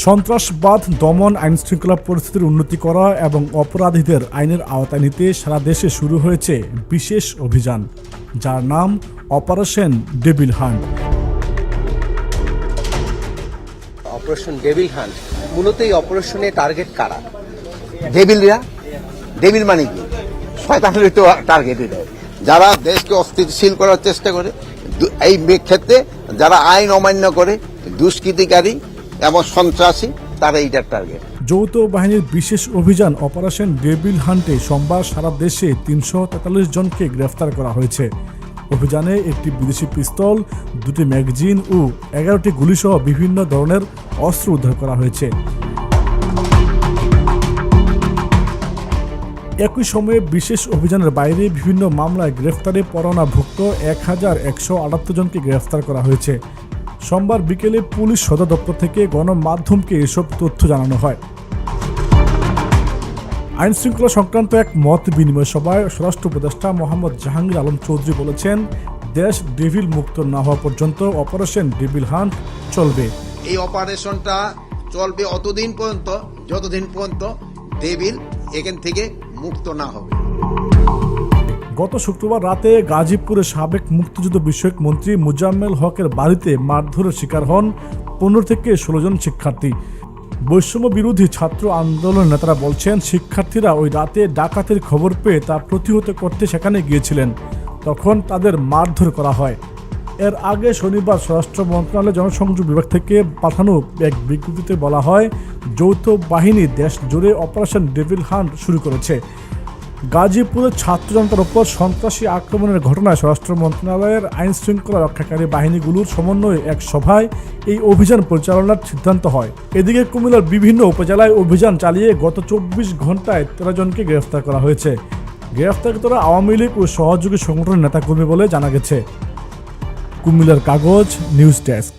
সন্ত্রাসবাদ দমন, আইনশৃঙ্খলা পরিস্থিতির উন্নতি করা এবং অপরাধীদের আইনের আওতায় নিতে সারা দেশে শুরু হয়েছে বিশেষ অভিযান, যার নাম operation devil hunt. Operation devil hunt মূলত এই অপারেশনের টার্গেট কারা? ডেভিলরা। ডেভিল মানে কি? শয়তানের তো টার্গেট এটা, যারা দেশকে অস্থিতিশীল করার চেষ্টা করে, এই ক্ষেত্রে যারা আইন অমান্য করে, দুষ্কৃতিকারী এবং সন্ত্রাসী, তারা এইটার টার্গেট। যৌথ বাহিনীর বিশেষ অভিযান অপারেশন ডেভিল হান্টে সোমবার সারা দেশে ৩৪৩ জনকে গ্রেফতার করা হয়েছে। অভিযানে একটি বিদেশি পিস্তল, 2টি ম্যাগাজিন ও 11টি গুলিসহ বিভিন্ন ধরনের অস্ত্র উদ্ধার করা হয়েছে। একই সময়ে বিশেষ অভিযানের বাইরে বিভিন্ন মামলায় গ্রেফতারে পরোয়ানাভুক্ত 1178 জনকে গ্রেফতার করা হয়েছে। সোমবার বিকেলে পুলিশ সদর দপ্তর থেকে গণমাধ্যমকে এসব তথ্য জানানো হয়। আইন শৃঙ্খলা সংক্রান্ত এক মত বিনিময় সভায় স্বরাষ্ট্র উপদেষ্টা মোহাম্মদ জাহাঙ্গীর আলম চৌধুরী বলেছেন, দেশ ডেভিল মুক্ত না হওয়া পর্যন্ত অপারেশন ডেভিল হান্ট চলবে। এই অপারেশনটা চলবে অতদিন পর্যন্ত যতদিন পর্যন্ত ডেভিল এখান থেকে মুক্ত না হবে। গত শুক্রবার রাতে গাজীপুরে সাবেক মুক্তিযুদ্ধ বিষয়ক মন্ত্রী মোজাম্মেল হকের বাড়িতে মারধরের শিকার হন 15 থেকে 16 জন শিক্ষার্থী। বৈষম্য বিরোধী ছাত্র আন্দোলনের নেতারা বলছেন, শিক্ষার্থীরা ওই রাতে ডাকাতির খবর পেয়ে তা প্রতিহত করতে সেখানে গিয়েছিলেন, তখন তাদের মারধর করা হয়। এর আগে শনিবার স্বরাষ্ট্র মন্ত্রণালয়ের জনসংযোগ বিভাগ থেকে পাঠানো এক বিজ্ঞপ্তিতে বলা হয়, যৌথ বাহিনী দেশ জুড়ে অপারেশন ডেভিল হান্ট শুরু করেছে। গাজীপুরের ছাত্র জনতার ওপর সন্ত্রাসী আক্রমণের ঘটনায় স্বরাষ্ট্র মন্ত্রণালয়ের আইন শৃঙ্খলা রক্ষাকারী বাহিনীগুলোর সমন্বয়ে এক সভায় এই অভিযান পরিচালনার সিদ্ধান্ত হয়। এদিকে কুমিল্লার বিভিন্ন উপজেলায় অভিযান চালিয়ে গত 24 ঘন্টায় 13 জনকে গ্রেফতার করা হয়েছে। গ্রেফতারকৃতরা আওয়ামী লীগ ও সহযোগী সংগঠনের নেতাকর্মী বলে জানা গেছে। কুমিল্লার কাগজ নিউজ ডেস্ক।